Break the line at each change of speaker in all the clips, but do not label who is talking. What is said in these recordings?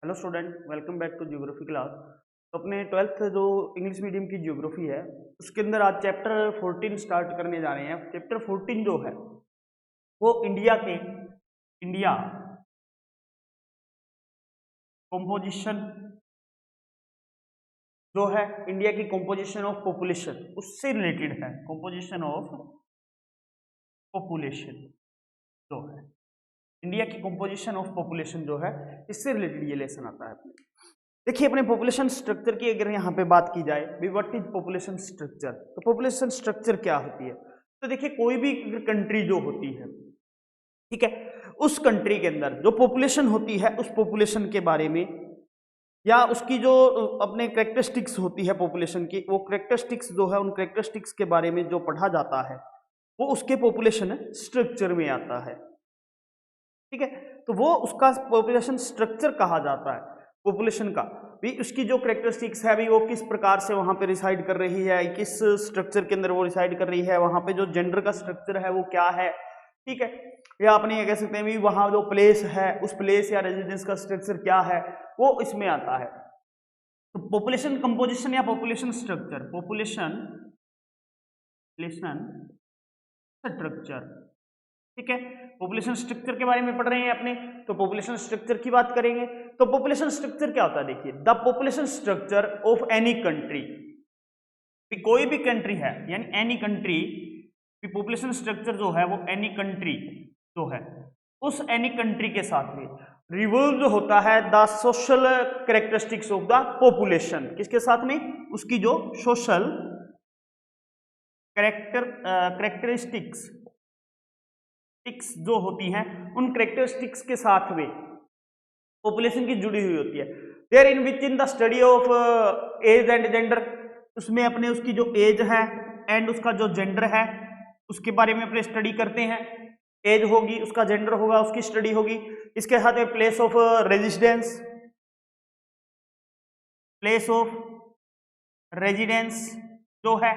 Hello student, welcome back to geography class. तो अपने twelfth जो इंग्लिश मीडियम की ज्योग्राफी है उसके अंदर आज चैप्टर 14 स्टार्ट करने जा रहे हैं। चैप्टर 14 जो है वो इंडिया कंपोजिशन जो है, इंडिया की कंपोजिशन ऑफ पॉपुलेशन उससे रिलेटेड है। कंपोजिशन ऑफ पॉपुलेशन जो है, इंडिया की कंपोजिशन ऑफ पॉपुलेशन जो है, इससे रिलेटेड ये लेसन आता है अपने। देखिए, अपने पॉपुलेशन स्ट्रक्चर की अगर यहाँ पे बात की जाए, व्हाट इज पॉपुलेशन स्ट्रक्चर, तो पॉपुलेशन स्ट्रक्चर क्या होती है। तो देखिए, कोई भी कंट्री जो होती है, ठीक है, उस कंट्री के अंदर जो पॉपुलेशन होती है उस पॉपुलेशन के बारे में या उसकी जो अपने करेक्टरिस्टिक्स होती है पॉपुलेशन की, वो करेक्टरिस्टिक्स जो है उन करेक्टरिस्टिक्स के बारे में जो पढ़ा जाता है वो उसके पॉपुलेशन स्ट्रक्चर में आता है। ठीक है, तो वो उसका पॉपुलेशन स्ट्रक्चर कहा जाता है। पॉपुलेशन का भी उसकी जो करेक्टरिस्टिक्स है भी, वो किस प्रकार से वहां पे रिसाइड कर रही है, किस स्ट्रक्चर के अंदर वो रिसाइड कर रही है, वहां पे जो जेंडर का स्ट्रक्चर है वो क्या है, ठीक है, या अपने ये कह सकते हैं भी वहां जो प्लेस है उस प्लेस या रेजिडेंस का स्ट्रक्चर क्या है, वो इसमें आता है। तो पॉपुलेशन कंपोजिशन या पॉपुलेशन स्ट्रक्चर, पॉपुलेशन स्ट्रक्चर, ठीक है, पॉपुलेशन स्ट्रक्चर के बारे में पढ़ रहे हैं अपने, तो पॉपुलेशन स्ट्रक्चर की बात करेंगे। तो पॉपुलेशन स्ट्रक्चर क्या होता है, देखिए, the population structure of any country, कोई भी कंट्री है यानी एनी कंट्री, पॉपुलेशन स्ट्रक्चर जो है वो एनी कंट्री जो है उस एनी कंट्री के साथ में रिवॉल्व होता है the social characteristics of the population. किसके साथ में? उसकी जो सोशल कैरेक्टरिस्टिक्स जो होती हैं उन कैरेक्टरिस्टिक्स के साथ में पॉपुलेशन की जुड़ी हुई होती है। There in which in the study of age and gender, उसमें अपने उसकी जो एज है एंड उसका जो जेंडर है उसके बारे में अपने स्टडी करते हैं। एज होगी, उसका जेंडर होगा, उसकी स्टडी होगी। इसके साथ में place of residence, place of residence जो है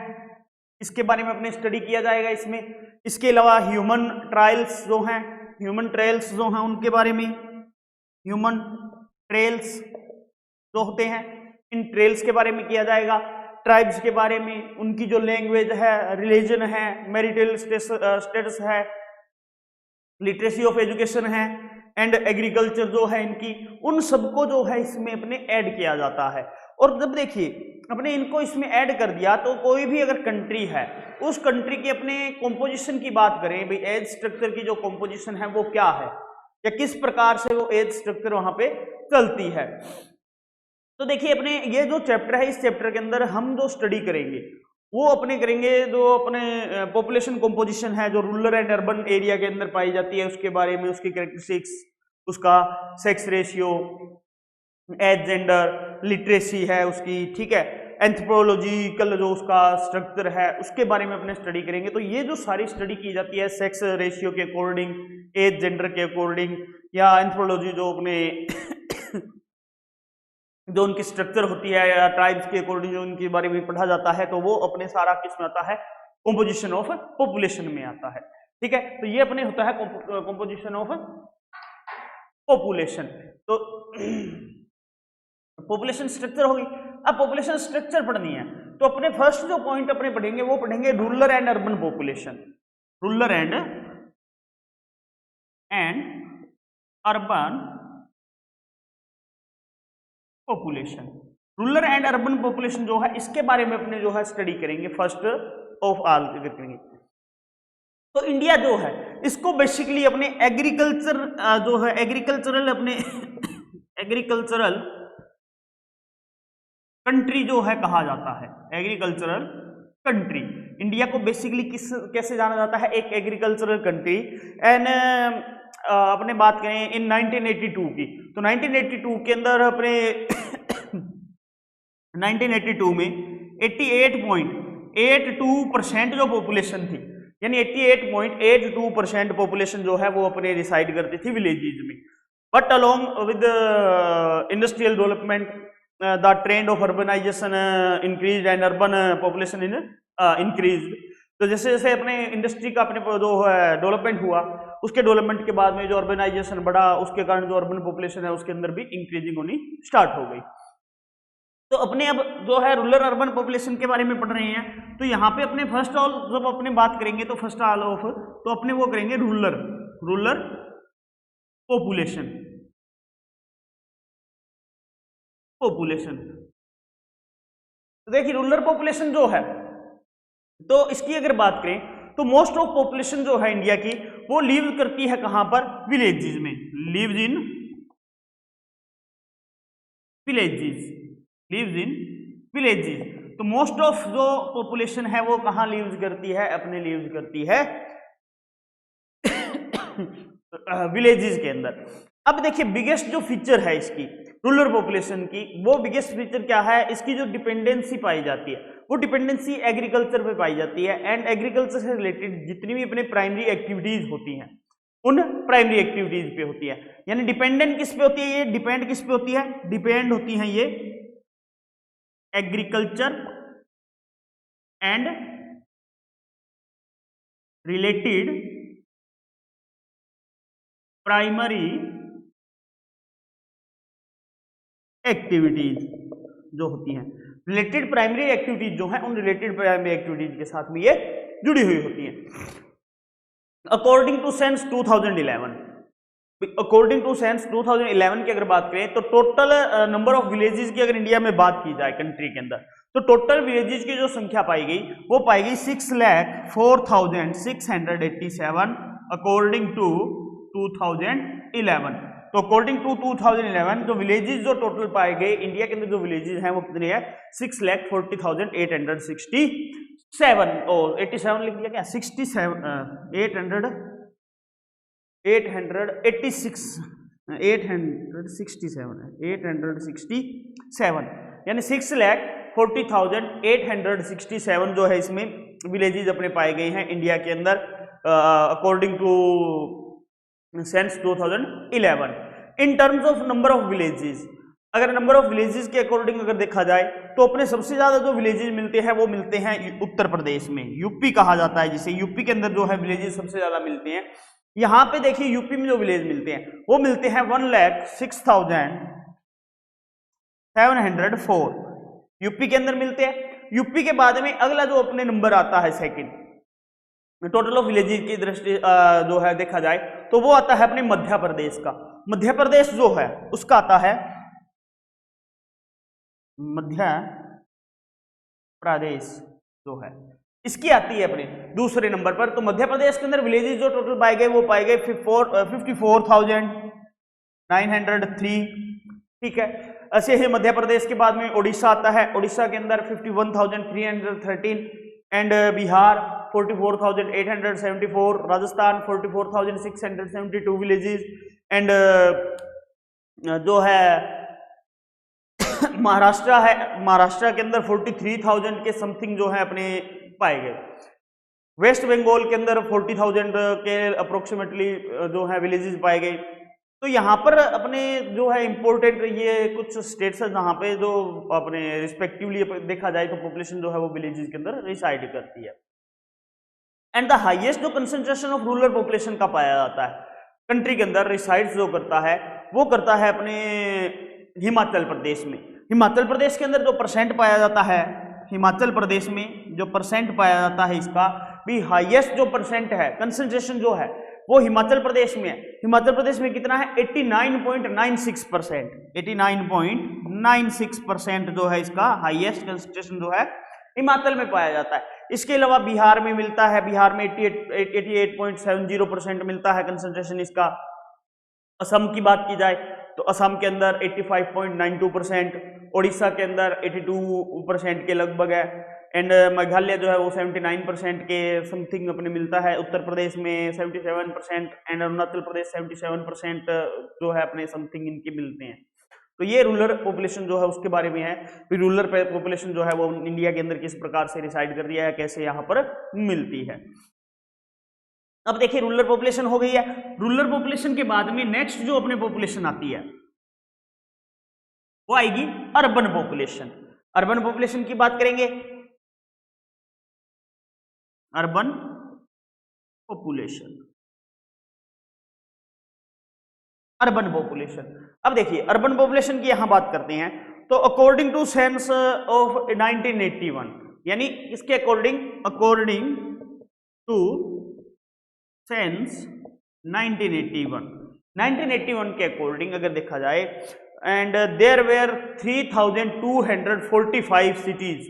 इसके बारे में अपने स्टडी किया जाएगा इसमें। इसके अलावा ह्यूमन ट्रायल्स जो हैं, ह्यूमन ट्रायल्स जो हैं उनके बारे में, ह्यूमन ट्रेल्स जो होते हैं इन ट्रेल्स के बारे में किया जाएगा। ट्राइब्स के बारे में, उनकी जो लैंग्वेज है, रिलीजन है, मैरिटल स्टेटस है, लिटरेसी ऑफ एजुकेशन है एंड एग्रीकल्चर जो है इनकी, उन सबको जो है इसमें अपने ऐड किया जाता है। और जब देखिए अपने इनको इसमें ऐड कर दिया तो कोई भी अगर कंट्री है उस कंट्री की अपने कंपोजिशन की बात करें भाई, एज स्ट्रक्चर की जो कंपोजिशन है वो क्या है या किस प्रकार से वो एज स्ट्रक्चर वहां पे चलती है। तो देखिए, अपने ये जो चैप्टर है इस चैप्टर के अंदर हम जो स्टडी करेंगे वो अपने करेंगे जो अपने पॉपुलेशन कंपोजिशन है जो रूरल एंड अर्बन एरिया के अंदर पाई जाती है उसके बारे में, उसकी कैरेक्टरिस्टिक्स, उसका sex ratio, age gender, literacy है उसकी, ठीक है, एंथ्रोपोलॉजिकल जो उसका स्ट्रक्चर है उसके बारे में अपने स्टडी करेंगे। तो ये जो सारी स्टडी की जाती है सेक्स रेशियो के अकॉर्डिंग, एज जेंडर के अकॉर्डिंग, या एंथ्रोपोलॉजी जो अपने जो उनकी स्ट्रक्चर होती है या ट्राइब्स के अकॉर्डिंग जो उनके बारे में पढ़ा जाता है, तो वो अपने सारा किस में आता है? कंपोजिशन ऑफ पॉपुलेशन में आता है। ठीक है, तो ये अपने होता है कंपोजिशन ऑफ पॉपुलेशन। तो पॉपुलेशन स्ट्रक्चर होगी। अब पॉपुलेशन स्ट्रक्चर पढ़नी है तो अपने फर्स्ट जो पॉइंट अपने पढ़ेंगे वो पढ़ेंगे rural and urban population, rural and urban population. Rural and urban population जो है इसके बारे में अपने जो है स्टडी करेंगे फर्स्ट ऑफ ऑल करेंगे। तो इंडिया जो है इसको बेसिकली अपने एग्रीकल्चर जो है एग्रीकल्चरल अपने एग्रीकल्चरल कंट्री जो है कहा जाता है। एग्रीकल्चरल कंट्री इंडिया को बेसिकली कैसे जाना जाता है? एक एग्रीकल्चरल कंट्री। एंड अपने बात करें इन 1982 की, तो 1982 के अंदर अपने 1982 में 88.82% जो पॉपुलेशन थी, यानी 88.82% पॉपुलेशन जो है वो अपने रिसाइड करती थी विलेजेस में। But along with industrial development the trend of urbanization increase and urban population in increase. तो जैसे जैसे अपने इंडस्ट्री का अपने जो है डेवलपमेंट हुआ, उसके डेवलपमेंट के बाद में जो अर्बनाइजेशन बढ़ा, उसके कारण जो अर्बन पॉपुलेशन है उसके अंदर भी इंक्रीजिंग होनी स्टार्ट हो गई। तो अपने अब जो है रूरल अर्बन पॉपुलेशन के बारे में पढ़ रहे हैं, तो यहाँ पे अपने फर्स्ट ऑल जब अपने बात करेंगे तो फर्स्ट ऑल ऑफ तो अपने वो करेंगे रूरल पॉपुलेशन तो देखिए रूरल पॉपुलेशन जो है, तो इसकी अगर बात करें तो मोस्ट ऑफ पॉपुलेशन जो है इंडिया की वो लिव करती है कहां पर, विलेजेस में, लिव्स इन विलेजेस। तो मोस्ट ऑफ जो पॉपुलेशन है वो कहां लिव्स करती है, अपने लिव्स करती है विलेजेस के अंदर। अब देखिए बिगेस्ट जो फीचर है इसकी रूरल पॉपुलेशन की, वो बिगेस्ट फीचर क्या है, इसकी जो डिपेंडेंसी पाई जाती है वो डिपेंडेंसी एग्रीकल्चर पे पाई जाती है। एंड एग्रीकल्चर से रिलेटेड जितनी भी अपने प्राइमरी एक्टिविटीज होती हैं उन प्राइमरी एक्टिविटीज पे होती है। यानी डिपेंडेंट किस पे होती है, ये डिपेंड किस पे होती है, डिपेंड होती है ये agriculture and related primary activities जो होती हैं, रिलेटेड प्राइमरी एक्टिविटीज जो है उन रिलेटेड प्राइमरी एक्टिविटीज के साथ में ये जुड़ी हुई होती हैं। According to census 2011, according to census 2011 की अगर बात करें तो टोटल नंबर ऑफ विलेजेस की अगर इंडिया में बात की जाए कंट्री के अंदर, तो टोटल विलेजेस की जो संख्या पाई गई वो पाई गई 6,04,687 अकॉर्डिंग टू 2011। तो अकॉर्डिंग टू 2011 जो विलेजेस जो टोटल पाए गए इंडिया के अंदर जो विलेजेस हैं वो कितने हैं, 6,40,867 और 87 लिख दिया क्या, 867 यानी 6,40,867 जो है इसमें विलेजेस अपने पाए गए हैं इंडिया के अंदर according to census 2011। In terms of number of villages, अगर नंबर ऑफ विलेजेस के अकॉर्डिंग अगर देखा जाए तो अपने सबसे ज्यादा जो विलेजेस मिलते हैं वो मिलते हैं उत्तर प्रदेश में, यूपी कहा जाता है जिसे, यूपी के अंदर जो है विलेजेस सबसे ज्यादा मिलते हैं। यहां पे देखिए यूपी में जो विलेज मिलते हैं वो मिलते हैं 1,06,704 यूपी के अंदर मिलते हैं। यूपी के बाद में अगला जो अपने नंबर आता है सेकंड टोटल ऑफ विलेजेस की दृष्टि जो है देखा जाए तो वो आता है अपने मध्य प्रदेश का। मध्य प्रदेश जो है उसका आता है मध्य प्रदेश जो है इसकी आती है अपने दूसरे नंबर पर। तो मध्य प्रदेश के अंदर विलेजेस जो टोटल पाए गए वो पाए गए 54,903। ठीक है, ऐसे ही मध्य प्रदेश के बाद में उड़ीसा आता है, उड़ीसा के अंदर 51,313 and Bihar 44,874, Rajasthan 44,672 villages and जो है महाराष्ट्र है, महाराष्ट्र के अंदर 43,000 के समथिंग जो है अपने पाए गए। वेस्ट बंगाल के अंदर 40,000 के अप्रोक्सीमेटली जो है विलेजेस पाए गए। तो यहाँ पर अपने जो है इंपॉर्टेंट ये कुछ स्टेट्स है जहाँ पे जो अपने रिस्पेक्टिवली देखा जाए तो पॉपुलेशन जो है वो विलेजेस के अंदर रिसाइड करती है। एंड द हाईएस्ट जो कंसंट्रेशन ऑफ रूरल पॉपुलेशन का पाया जाता है कंट्री के अंदर रिसाइड्स जो करता है वो करता है अपने हिमाचल प्रदेश में। हिमाचल प्रदेश के अंदर जो परसेंट पाया जाता है, हिमाचल प्रदेश में जो परसेंट पाया जाता है इसका भी हाईएस्ट जो परसेंट है कंसंट्रेशन जो है वो हिमाचल प्रदेश में है। हिमाचल प्रदेश में कितना है 89.96%, 89.96% जो है इसका हाईएस्ट कंसंट्रेशन जो है हिमाचल में पाया जाता है। इसके अलावा बिहार में मिलता है, बिहार में 88.70% मिलता है कंसंट्रेशन इसका। असम की बात की जाए तो असम के अंदर 85.92%, उड़ीसा के अंदर 82% के लगभग है एंड मेघालय जो है वो 79% के समथिंग अपने मिलता है। उत्तर प्रदेश में 77% एंड अरुणाचल प्रदेश 77% जो है अपने समथिंग इनके मिलते हैं। तो ये रूरल पॉपुलेशन जो है उसके बारे में है। फिर रूरल पॉपुलेशन जो है वो इंडिया के अंदर किस प्रकार से रिसाइड कर रही है, कैसे यहाँ पर मिलती है। अब देखिए रूरल पॉपुलेशन हो गई है। रूरल पॉपुलेशन के बाद में नेक्स्ट जो अपने पॉपुलेशन आती है वो आएगी अर्बन पॉपुलेशन। अर्बन पॉपुलेशन की बात करेंगे अर्बन पॉपुलेशन, अर्बन पॉपुलेशन। अब देखिए अर्बन पॉपुलेशन की यहां बात करते हैं तो अकॉर्डिंग टू सेंस ऑफ 1981, यानी इसके अकॉर्डिंग टू सेंस 1981 के अकॉर्डिंग अगर देखा जाए, and there were 3245 cities,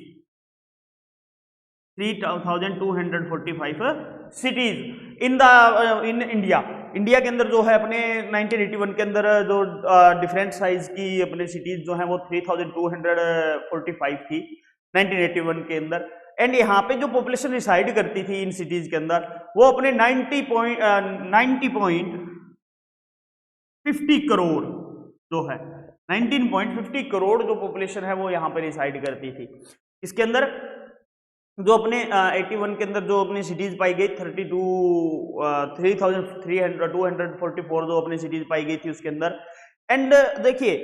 3245 cities in India. India के अंदर जो है अपने 1981 के अंदर जो डिफरेंट साइज की अपने सिटीज जो है वो 3245 थी 1981 के अंदर। एंड यहाँ पे जो पॉपुलेशन रिसाइड करती थी इन सिटीज के अंदर वो अपने 90.50 करोड़ जो है 19.50 करोड़ जो पॉपुलेशन है वो यहाँ पे रिसाइड करती थी। इसके अंदर जो अपने 81 के अंदर जो अपनी सिटीज पाई गई 3244 जो अपनी सिटीज पाई गई थी उसके अंदर। एंड देखिए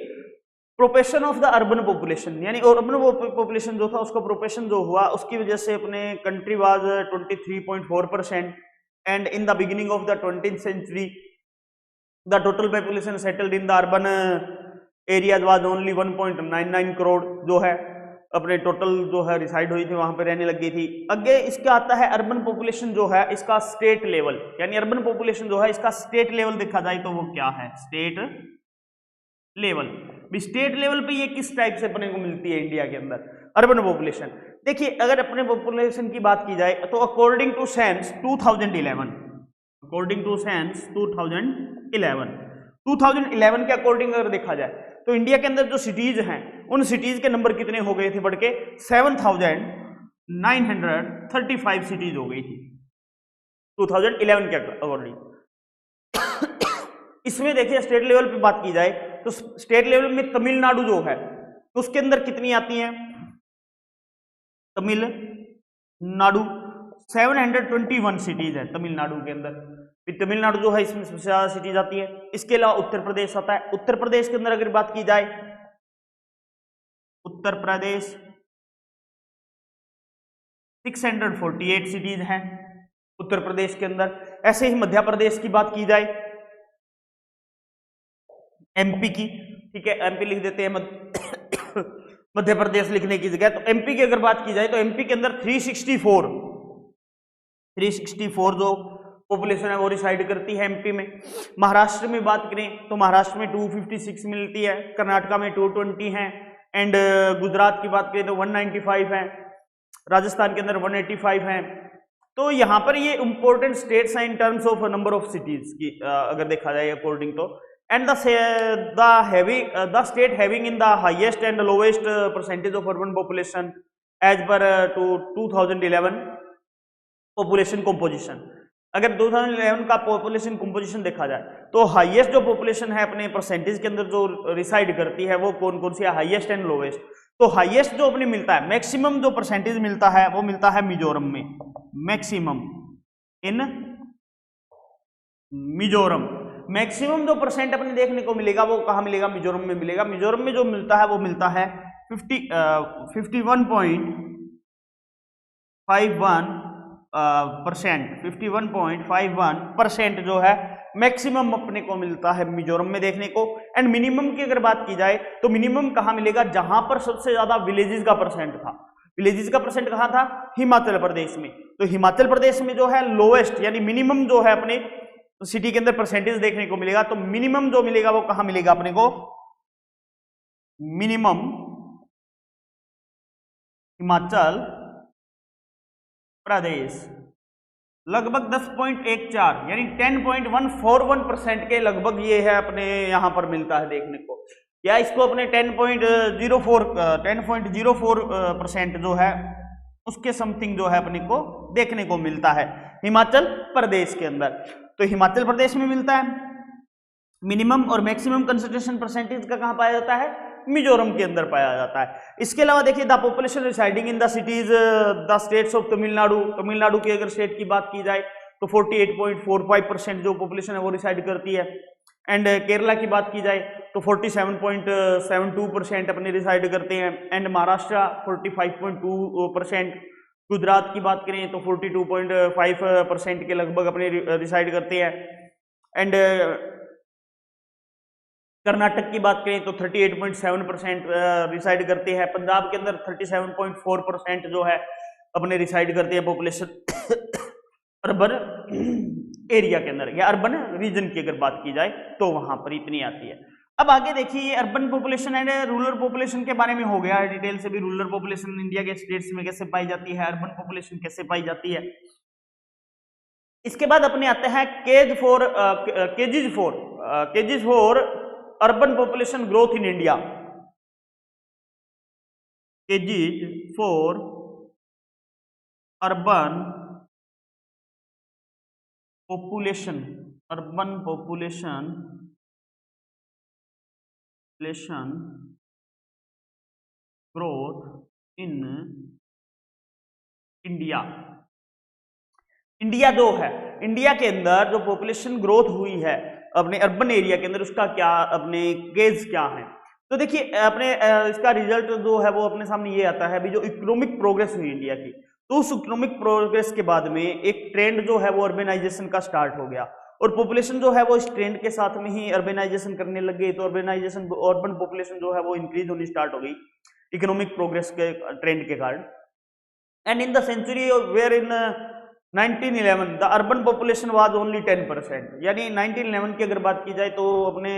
प्रोपेशन ऑफ द अर्बन पॉपुलेशन, यानी अर्बन पॉपुलेशन जो था उसका प्रोपेशन जो हुआ उसकी वजह से अपने country was 23.4%, and in the beginning of the 20th century the total population settled in the urban areas was only 1.99 crore जो है अपने टोटल जो है रिसाइड हुई थी वहां पे रहने लग गई थी। आगे इसका आता है अर्बन पॉपुलेशन जो है इसका स्टेट लेवल, यानी अर्बन पॉपुलेशन जो है इसका स्टेट लेवल देखा जाए तो वो क्या है, स्टेट लेवल। स्टेट लेवल पे ये किस टाइप से अपने को मिलती है इंडिया के अंदर अर्बन पॉपुलेशन। देखिए अगर अपने पॉपुलेशन की बात की जाए तो अकॉर्डिंग टू सेंस 2011 के अकॉर्डिंग अगर देखा जाए तो इंडिया के अंदर जो सिटीज हैं उन सिटीज के नंबर कितने हो गए थे बढ़ के 7935 सिटीज हो गई थी 2011 के अकॉर्डिंग। इसमें देखिए स्टेट लेवल पे बात की जाए तो स्टेट लेवल में तमिलनाडु जो है उसके अंदर कितनी आती हैं, तमिलनाडु 721 सिटीज है तमिलनाडु के अंदर। तमिलनाडु जो है इसमें सबसे ज्यादा सिटीज आती है। इसके अलावा उत्तर प्रदेश आता है। उत्तर प्रदेश के अंदर अगर बात की जाए उत्तर प्रदेश 648 सिटीज हैं उत्तर प्रदेश के अंदर। ऐसे ही मध्य प्रदेश की बात की जाए, एमपी की, ठीक है एमपी लिख देते हैं मध्य प्रदेश लिखने की जगह। तो एमपी की अगर बात की जाए तो एमपी के अंदर 364 जो पॉपुलेशन है वो रिसाइड करती है एमपी में। महाराष्ट्र में बात करें तो महाराष्ट्र में 256 मिलती है, कर्नाटका में 220 है, एंड गुजरात की बात करें तो 195 है, राजस्थान के अंदर 185 है। तो यहाँ पर ये इंपॉर्टेंट स्टेट्स हैं in terms of number of cities की अगर देखा जाए अकॉर्डिंग तो। And the state having in the highest and lowest percentage of urban population as per 2011 population composition. अगर 2011 का पॉपुलेशन कंपोजिशन देखा जाए तो हाईएस्ट जो पॉपुलेशन है अपने परसेंटेज के अंदर जो रिसाइड करती है वो कौन कौन सी है, हाईएस्ट एंड लोवेस्ट। तो हाईएस्ट जो अपने मिलता है, मैक्सिमम जो परसेंटेज मिलता है वो मिलता है मिजोरम में, मैक्सिमम इन मिजोरम। मैक्सिमम जो परसेंट अपने देखने को मिलेगा वो कहाँ मिलेगा, मिजोरम में मिलेगा। मिजोरम में जो मिलता है वो मिलता है 51.51% जो है मैक्सिमम अपने को मिलता है मिजोरम में देखने को। एंड मिनिमम की अगर बात की जाए तो मिनिमम कहाँ मिलेगा, जहां पर सबसे ज्यादा विलेजेस का परसेंट था। विलेजेस का परसेंट कहाँ था, हिमाचल प्रदेश में। तो हिमाचल प्रदेश में जो है लोवेस्ट यानी मिनिमम जो है अपने सिटी के अंदर परसेंटेज देखने को मिलेगा। तो मिनिमम जो मिलेगा वो कहां मिलेगा अपने को, मिनिमम हिमाचल प्रदेश लगभग 10.14 यानी 10.141% के लगभग ये है अपने यहां पर मिलता है देखने को, या इसको अपने 10.04% जो है उसके समथिंग जो है अपने को देखने को मिलता है हिमाचल प्रदेश के अंदर। तो हिमाचल प्रदेश में मिलता है मिनिमम, और मैक्सिमम कंसंट्रेशन परसेंटेज का कहां पाया जाता है, मिजोरम के अंदर पाया जाता है। इसके अलावा देखिए the population residing in the cities the states of Tamil Nadu. Tamil Nadu की अगर स्टेट की बात की जाए तो 48.45% जो पॉपुलेशन है वो रिसाइड करती है। एंड केरला की बात की जाए तो 47.72% अपने रिसाइड करते हैं। एंड महाराष्ट्र 45.2%, गुजरात की बात करें तो 42.5% के लगभग अपने रिसाइड करते हैं। एंड कर्नाटक की बात करें तो 38.7% रिसाइड करते हैं। पंजाब के अंदर 37.4% जो है अपने रिसाइड करते हैं पॉपुलेशन अर्बन एरिया के अंदर या अर्बन रीजन की अगर बात की जाए तो वहां पर इतनी आती है। अब आगे देखिए ये urban population and rural population के बारे में हो गया डिटेल से भी। रूरल पॉपुलेशन इंडिया के स्टेट्स में कैसे पाई जाती है, अर्बन पॉपुलेशन कैसे पाई जाती है। इसके बाद अपने आते हैं KGs for urban population growth in India. KGs for urban population growth in India. India जो है, इंडिया के अंदर जो पॉपुलेशन ग्रोथ हुई है अपने अर्बन एरिया के अंदर, उसका क्या अपने केस क्या है। तो देखिए अपने इसका रिजल्ट जो है वो अपने सामने ये आता है अभी जो इकोनॉमिक प्रोग्रेस हुई इंडिया की, तो उस इकोनॉमिक प्रोग्रेस के बाद में एक ट्रेंड जो है वो अर्बनाइजेशन का स्टार्ट हो गया और पॉपुलेशन जो है वो इस ट्रेंड के साथ में ही अर्बनाइजेशन करने लग गई। तो अर्बनाइजेशन अर्बन पॉपुलेशन जो है वो इंक्रीज होनी स्टार्ट हो गई इकोनॉमिक प्रोग्रेस के ट्रेंड के कारण। And in the century where in 1911 the urban population was only 10%, यानी 1911 की अगर बात की जाए तो अपने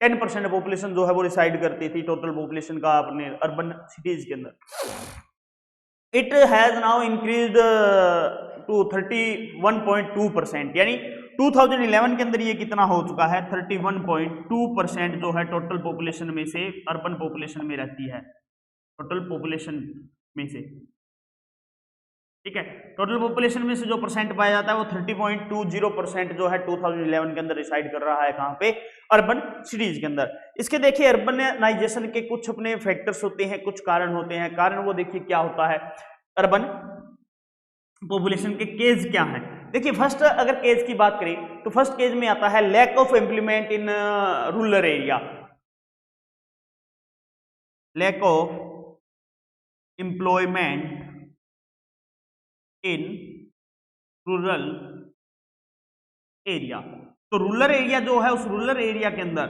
10% पॉपुलेशन जो है वो रिसाइड करती थी टोटल पॉपुलेशन का अपने अर्बन सिटीज के अंदर। It has now increased to 31.2%, यानी 2011 के अंदर ये कितना हो चुका है 31.2% जो है टोटल पॉपुलेशन में से अर्बन पॉपुलेशन में रहती है, टोटल पॉपुलेशन में से। ठीक है, टोटल पॉपुलेशन में से जो परसेंट पाया जाता है वो 30.20% जो है 2011 के अंदर रिसाइड कर रहा है कहां पे, अर्बन सिटीज के अंदर। इसके देखिए अर्बनाइजेशन के कुछ अपने फैक्टर्स होते हैं, कुछ कारण होते हैं। कारण वो देखिए क्या होता है अर्बन पॉपुलेशन के केस क्या है। देखिए फर्स्ट अगर केस की बात करें तो फर्स्ट केस में आता है lack of employment in rural area, lack of employment in rural area. तो रूरल एरिया जो है उस रूरल एरिया के अंदर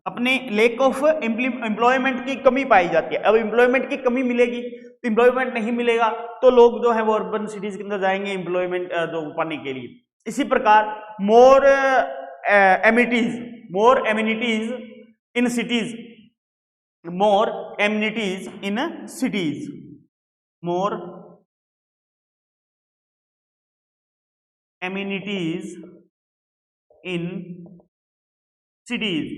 अपने लैक ऑफ एम्प्लॉयमेंट की कमी पाई जाती है। अब एम्प्लॉयमेंट की कमी मिलेगी तो एम्प्लॉयमेंट नहीं मिलेगा तो लोग जो है वो अर्बन सिटीज के अंदर जाएंगे एम्प्लॉयमेंट जो पाने के लिए। इसी प्रकार more amenities in cities, more amenities in cities, more amenities in cities.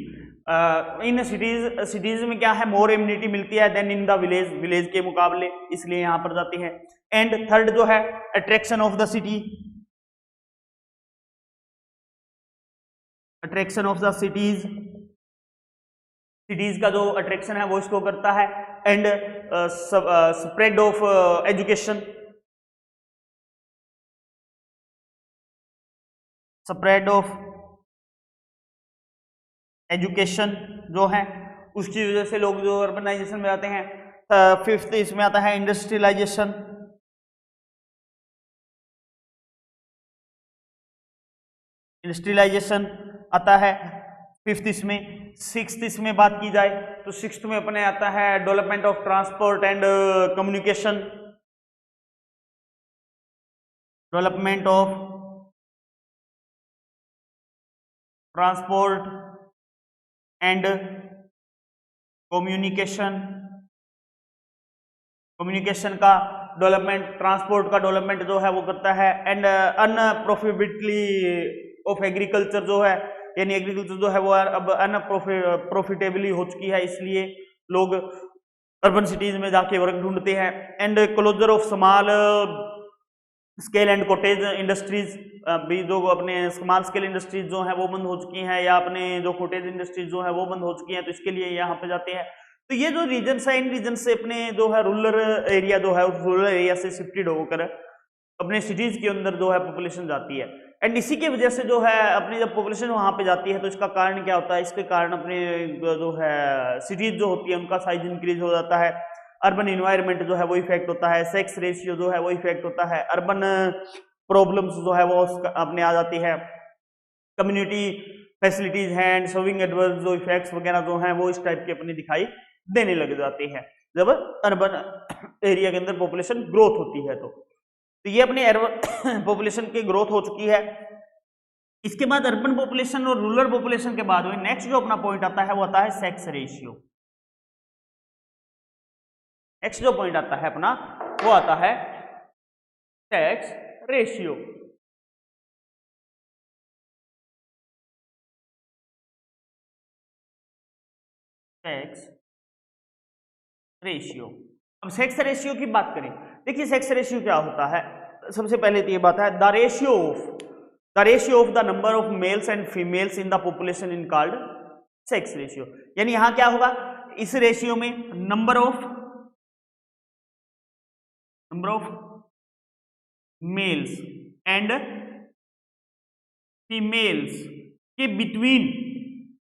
In cities में क्या है मोर एमिनिटी मिलती है then in the village, village के मुकाबले, इसलिए यहां पर जाते हैं। एंड थर्ड जो है attraction of the city, attraction of the cities, cities का जो अट्रैक्शन है वो इसको करता है। And spread of education, spread of education जो है उसकी वजह से लोग जो अर्बनाइजेशन में आते हैं। फिफ्थ इसमें आता है इंडस्ट्रियलाइजेशन, इंडस्ट्रियलाइजेशन आता है फिफ्थ इसमें। सिक्स्थ इसमें बात की जाए तो सिक्स्थ में अपने आता है development of transport and communication, development of transport and communication, communication का डेवलपमेंट, ट्रांसपोर्ट का डेवलपमेंट जो है वो करता है। एंड अनप्रॉफिटेबिलिटी ऑफ एग्रीकल्चर जो है, यानी एग्रीकल्चर जो है वो अब अनप्रॉफिटेबली हो चुकी है, इसलिए लोग अर्बन सिटीज में जाके वर्क ढूंढते हैं। And closure of small scale and cottage industries, भी जो अपने स्मॉल स्केल इंडस्ट्रीज जो है वो बंद हो चुकी हैं, या अपने जो कॉटेज इंडस्ट्रीज जो है वो बंद हो चुकी हैं, तो इसके लिए यहाँ पे जाते हैं। तो ये जो रीजन है इन रीजन से अपने जो है रूरल एरिया जो है उस रूरल एरिया से शिफ्टेड होकर अपने सिटीज के अंदर जो है पॉपुलेशन जाती है। एंड इसी की वजह से जो है अपनी जब पॉपुलेशन वहां पे जाती है तो इसका कारण क्या होता है, इसके कारण अपने जो है सिटीज जो होती है उनका साइज इंक्रीज हो जाता है। अर्बन इन्वायरमेंट जो है वो इफेक्ट होता है, सेक्स रेशियो जो है वो इफेक्ट होता है, अर्बन प्रॉब्लम्स जो है वो अपने आ जाती है, कम्युनिटी फैसिलिटीज हैं एंड सर्विंग एडवर्स जो इफेक्ट्स वगैरह जो हैं वो इस टाइप के अपने दिखाई देने लग जाते हैं जब अर्बन एरिया के अंदर पॉपुलेशन ग्रोथ होती है। तो ये अपने अर्बन पॉपुलेशन की ग्रोथ हो चुकी है। इसके बाद अर्बन पॉपुलेशन और रूरल पॉपुलेशन के बाद में नेक्स्ट जो अपना पॉइंट आता है वो आता है सेक्स रेशियो। नेक्स्ट जो पॉइंट आता है अपना वो आता है सेक्स रेशियो। सेक्स रेशियो, अब सेक्स रेशियो की बात करें, देखिए सेक्स रेशियो क्या होता है। सबसे पहले तो ये बात है the ratio of the number of males and females in the population in called sex ratio. यानी यहां क्या होगा, इस रेशियो में number of males and females के बिटवीन,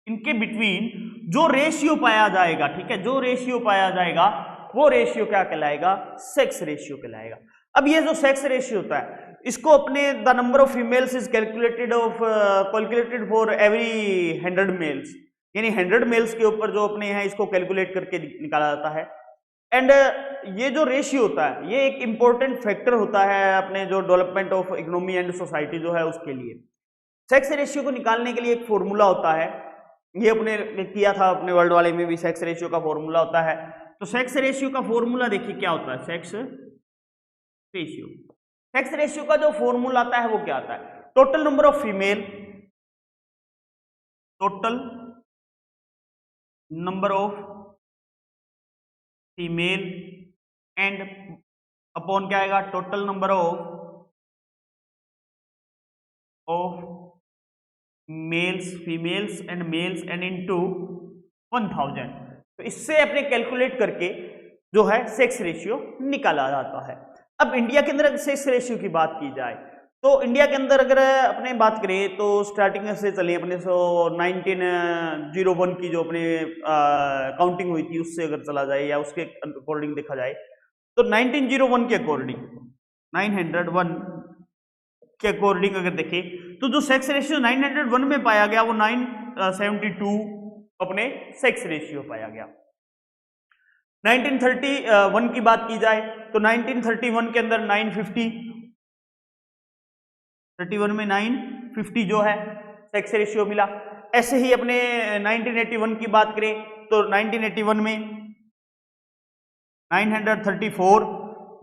इनके बिटवीन जो रेशियो पाया जाएगा, ठीक है, जो रेशियो पाया जाएगा वो रेशियो क्या कहलाएगा, सेक्स रेशियो कहलाएगा। अब ये जो सेक्स रेशियो होता है इसको अपने the number of females is calculated for every 100 males, यानी 100 मेल्स के ऊपर जो अपने हैं इसको कैलकुलेट करके निकाला जाता है। एंड ये जो रेशियो होता है ये एक इंपॉर्टेंट फैक्टर होता है अपने जो development of economy and society जो है उसके लिए। सेक्स रेशियो को निकालने के लिए एक फॉर्मूला होता है, ये अपने किया था अपने वर्ल्ड वाले में भी, सेक्स रेशियो का फॉर्मूला होता है। तो सेक्स रेशियो का फॉर्मूला देखिए क्या होता है, सेक्स रेशियो का जो फॉर्मूला आता है वो क्या आता है, total number of female, total number of female and upon क्या आएगा, total number of males, females and mails and into 1000। तो इससे अपने कैलकुलेट करके जो है सेक्स रेशियो निकाला जाता है। अब इंडिया के अंदर सेक्स रेशियो की बात की जाए तो इंडिया के अंदर अगर अपने बात करें तो स्टार्टिंग से चलिए अपने 1901 की जो अपने काउंटिंग हुई थी उससे अगर चला जाए या उसके अकॉर्डिंग देखा जाए तो 1901 के अकॉर्डिंग, 901 के अकॉर्डिंग अगर देखें तो जो सेक्स रेशियो 901 में पाया गया वो 972 अपने सेक्स रेशियो पाया गया। 1931 की बात की जाए तो 1931 के अंदर 950, 31 में 950 जो है सेक्स रेशियो मिला। ऐसे ही अपने 1981 की बात करें तो 1981 में 934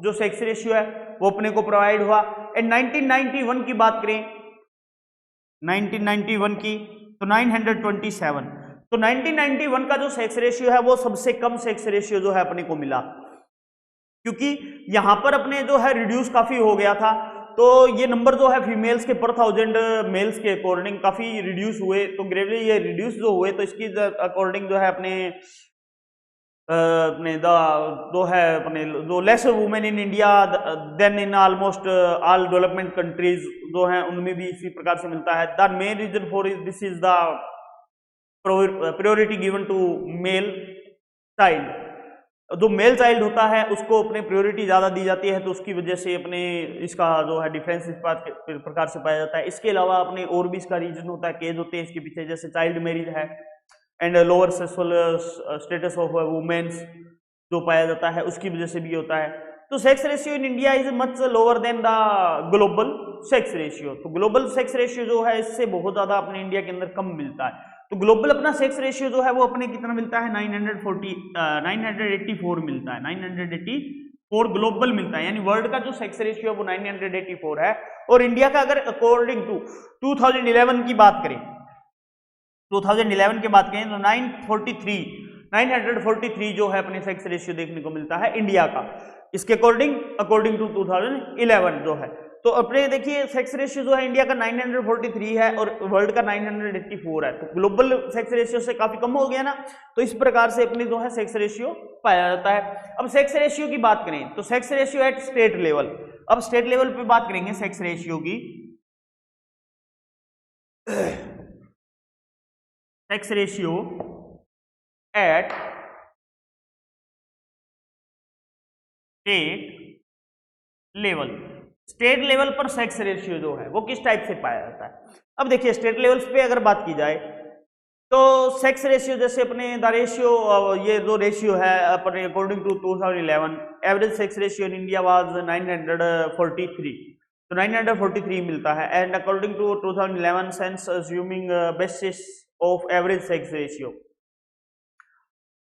जो सेक्स रेशियो है वो अपने को प्रोवाइड हुआ। एंड 1991 की बात करें, 1991 की तो 927। तो 1991 का जो सेक्स रेशियो है वो सबसे कम सेक्स रेशियो जो है अपने को मिला, क्योंकि यहां पर अपने जो है रिड्यूस काफी हो गया था। तो ये नंबर जो है फीमेल्स के पर 1000 मेल्स के अकॉर्डिंग काफी रिड्यूस हुए, तो ग्रेजुअली ये रिड्यूस जो हुए तो इसकी अकॉर्डिंग जो है अपने जो है अपने जो less women in India than in almost all development countries जो हैं उनमें भी इसी प्रकार से मिलता है। The main reason for this is the priority given to male child. जो मेल चाइल्ड होता है उसको अपने प्रायोरिटी ज़्यादा दी जाती है, तो उसकी वजह से अपने इसका जो है डिफरेंस इस प्रकार से पाया जाता है। इसके अलावा अपने और भी इसका रीजन होता है, केज होते हैं इसके पीछे, जैसे चाइल्ड मैरिज है and lower sexual status of womens जो पाया जाता है उसकी वजह से भी होता है। तो sex ratio in India is much lower than the global sex ratio. तो ग्लोबल सेक्स रेशियो जो है इससे बहुत ज़्यादा अपने इंडिया के अंदर कम मिलता है। तो ग्लोबल अपना सेक्स रेशियो जो है वो अपने कितना मिलता है, 984 मिलता है, 984 ग्लोबल मिलता है, यानी वर्ल्ड का जो सेक्स रेशियो है वो 984 है। और इंडिया का अगर अकॉर्डिंग टू 2011 की बात करें, 2011 की बात करें तो 943 जो है अपने सेक्स रेशियो देखने को मिलता है इंडिया का, इसके अकॉर्डिंग टू 2011 जो है। तो अपने देखिए सेक्स रेशियो जो है इंडिया का 943 है और वर्ल्ड का 984 है, तो ग्लोबल सेक्स रेशियो से काफी कम हो गया ना। तो इस प्रकार से अपने जो है सेक्स रेशियो पाया जाता है। अब सेक्स रेशियो की बात करें तो sex ratio at state level, अब स्टेट लेवल पे बात करेंगे सेक्स रेशियो की। Sex ratio at state level, state level पर सेक्स रेशियो जो है वो किस टाइप से पाया जाता है। अब देखिए स्टेट लेवल्स पे अगर बात की जाए तो सेक्स रेशियो जैसे अपने द रेशियो, ये जो रेशियो है अपने according to 2011 average sex ratio in India was 943, तो 943 मिलता है। And according to 2011 census assuming basis of average sex ratio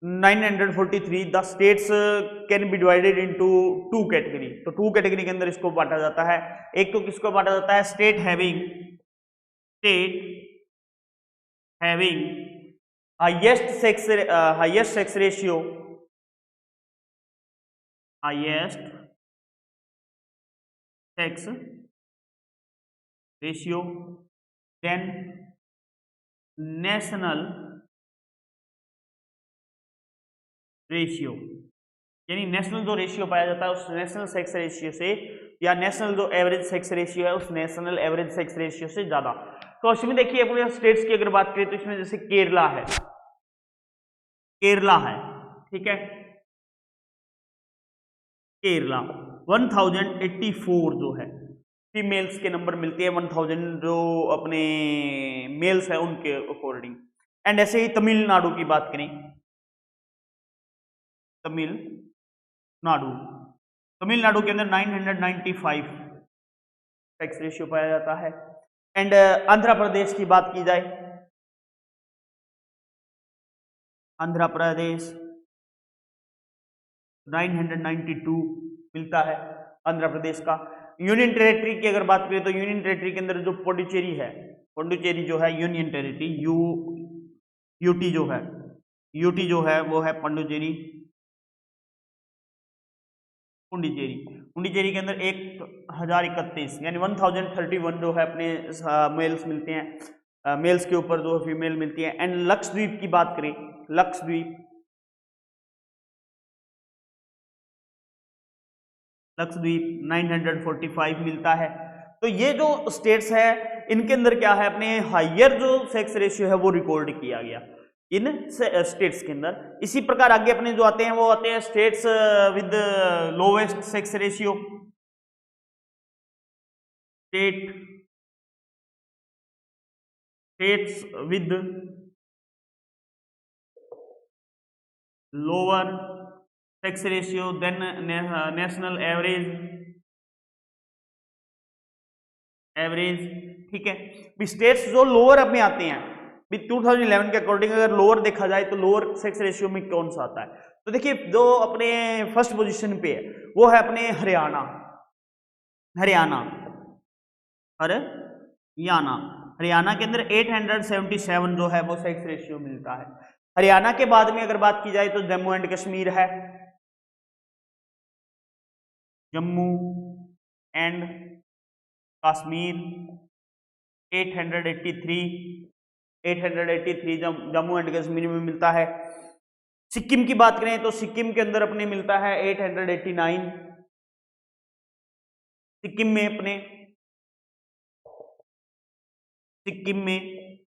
943, the states can be divided into two category. तो टू कैटेगरी के अंदर इसको बांटा जाता है। एक तो किसको बांटा जाता है, state having highest sex ratio, highest sex ratio, then national ratio, यानी नेशनल जो रेशियो पाया जाता है उस नेशनल सेक्स रेशियो से, या नेशनल जो एवरेज सेक्स रेशियो है उस नेशनल एवरेज सेक्स रेशियो से ज्यादा। तो इसमें देखिए अपने स्टेट्स की अगर बात करें तो इसमें जैसे केरला है, ठीक है, केरला 1084 जो है फीमेल्स के नंबर मिलती है 1000 जो अपने मेल्स है उनके अकॉर्डिंग। एंड ऐसे ही तमिलनाडु की बात करें, तमिलनाडु के अंदर 995 सेक्स रेशियो पाया जाता है। एंड आंध्र प्रदेश की बात की जाए, आंध्र प्रदेश 992 मिलता है आंध्र प्रदेश का। यूनियन टेरिटरी की अगर बात करें तो यूनियन टेरिटरी के अंदर जो पुडुचेरी है, पुडुचेरी जो है यूनियन टेरिटरी, यूटी जो है वो है पुडुचेरी, पुडुचेरी के अंदर 1031 यानी 1031 जो है अपने मेल्स मिलते हैं, मेल्स के ऊपर जो फीमेल मिलती है। एंड लक्षद्वीप की बात करें, लक्षद्वीप 945 मिलता है। तो ये जो स्टेट्स है इनके अंदर क्या है, अपने हायर जो सेक्स रेशियो है वो रिकॉर्ड किया गया इन स्टेट्स के अंदर। इसी प्रकार आगे अपने जो आते हैं वो आते हैं states with lowest sex ratio, states with lower sex ratio then national average, ठीक है। स्टेट्स जो लोअर अपने आते हैं 2011 के अकॉर्डिंग अगर लोअर देखा जाए तो लोअर सेक्स रेशियो में कौन सा आता है, तो देखिए जो अपने फर्स्ट पोजीशन पे है वो है अपने हरियाणा के अंदर 877 जो है वो सेक्स रेशियो मिलता है। हरियाणा के बाद में अगर बात की जाए तो जम्मू एंड कश्मीर है, जम्मू एंड कश्मीर 883 जम्मू एंड कश्मीर में मिलता है। सिक्किम की बात करें तो सिक्किम के अंदर अपने मिलता है 889, सिक्किम में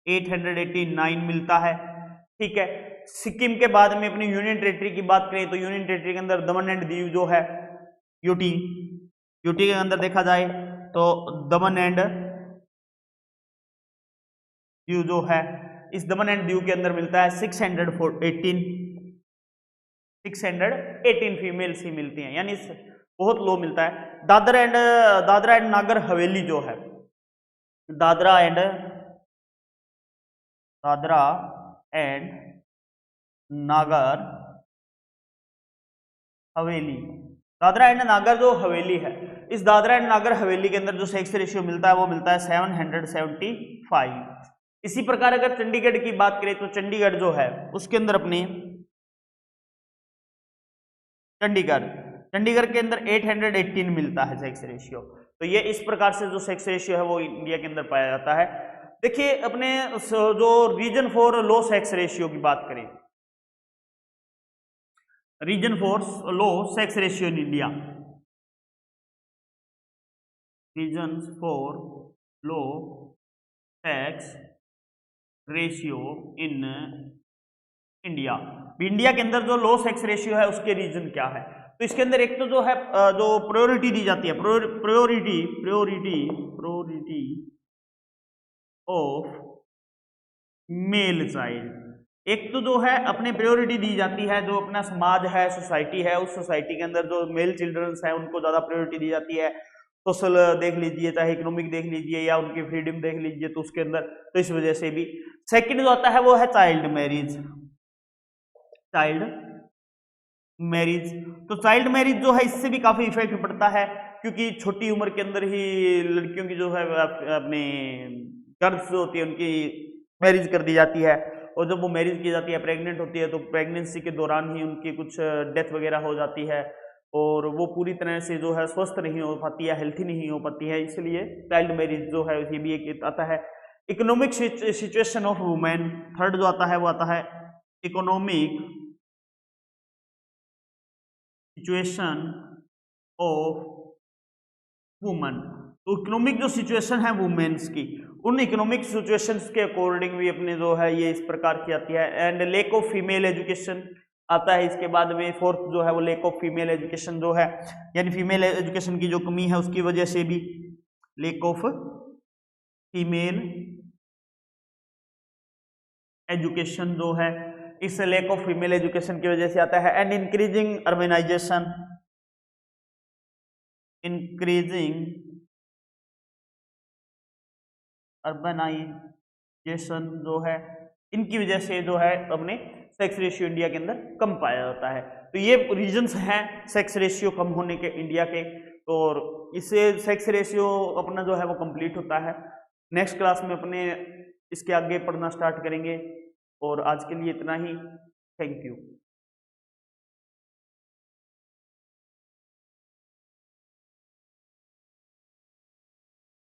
889 मिलता है, ठीक है। सिक्किम के बाद में अपनी यूनियन टेरिटरी की बात करें तो यूनियन टेरिटरी के अंदर दमन एंड दीव जो है यूटी के अंदर देखा जाए तो दमन एंड दीव जो है, इस दमन एंड दीव के अंदर मिलता है 618 फीमेल्स ही मिलती हैं, यानी बहुत लो मिलता है। दादरा एंड नागर हवेली जो है, दादरा एंड नागर हवेली, दादरा एंड नागर जो हवेली है, इस दादरा एंड नागर हवेली के अंदर जो सेक्स रेशियो मिलता है वो मिलता है 775। इसी प्रकार अगर चंडीगढ़ की बात करें तो चंडीगढ़ जो है उसके अंदर अपने चंडीगढ़ के अंदर 818 मिलता है सेक्स रेशियो। तो ये इस प्रकार से जो सेक्स रेशियो है वो इंडिया के अंदर पाया जाता है। देखिए अपने जो reason for low sex ratio की बात करें, reason for low sex ratio in India, reason for low sex ratio in India, India के अंदर जो लो सेक्स रेशियो है उसके रीजन क्या है, तो इसके अंदर एक तो जो है जो प्रायोरिटी दी जाती है, प्रायोरिटी ऑफ मेल चाइल्ड, एक तो जो है अपने प्रायोरिटी दी जाती है, जो अपना समाज है, सोसाइटी है, उस सोसाइटी के अंदर जो मेल चिल्ड्रंस है उनको ज्यादा प्रायोरिटी दी जाती है। सोशल देख लीजिए, चाहे इकोनॉमिक देख लीजिए या उनकी फ्रीडम देख लीजिए, तो उसके अंदर तो इस वजह से भी। सेकंड जो आता है वो है चाइल्ड मैरिज। तो चाइल्ड मैरिज जो है इससे भी काफी इफेक्ट पड़ता है, क्योंकि छोटी उम्र के अंदर ही लड़कियों की जो है अपने गर्ल्स जो होती है उनकी मैरिज कर दी जाती है, और जब वो मैरिज की जाती है, प्रेग्नेंट होती है, तो प्रेगनेंसी के दौरान ही उनकी कुछ डेथ वगैरह हो जाती है, और वो पूरी तरह से जो है स्वस्थ नहीं हो पाती है, हेल्थी नहीं हो पाती है, इसलिए चाइल्ड मैरिज जो है ये भी एक आता है। Economic situation of women, third जो आता है वो आता है इकोनॉमिक सिचुएशन ऑफ वुमेन। तो इकोनॉमिक जो सिचुएशन है वुमेन्स की, उन इकोनॉमिक सिचुएशंस के अकॉर्डिंग भी अपने जो है ये इस प्रकार की आती है। And lake of female education आता है इसके बाद में, फोर्थ जो है वो लेक ऑफ फीमेल एजुकेशन जो है, यानी फीमेल एजुकेशन की जो कमी है उसकी वजह से भी लेक ऑफ फीमेल एजुकेशन जो है, इस लेक ऑफ फीमेल एजुकेशन की वजह से आता है। एंड इंक्रीजिंग अर्बनाइजेशन, अर्बनाइजेशन जो है, इनकी वजह से जो है अपने सेक्स रेशियो इंडिया के अंदर कम पाया जाता है। तो ये रीजंस हैं सेक्स रेशियो कम होने के इंडिया के, और इससे सेक्स रेशियो अपना जो है वो कंप्लीट होता है। नेक्स्ट क्लास में अपने इसके आगे पढ़ना स्टार्ट करेंगे, और आज के लिए इतना ही। Thank you.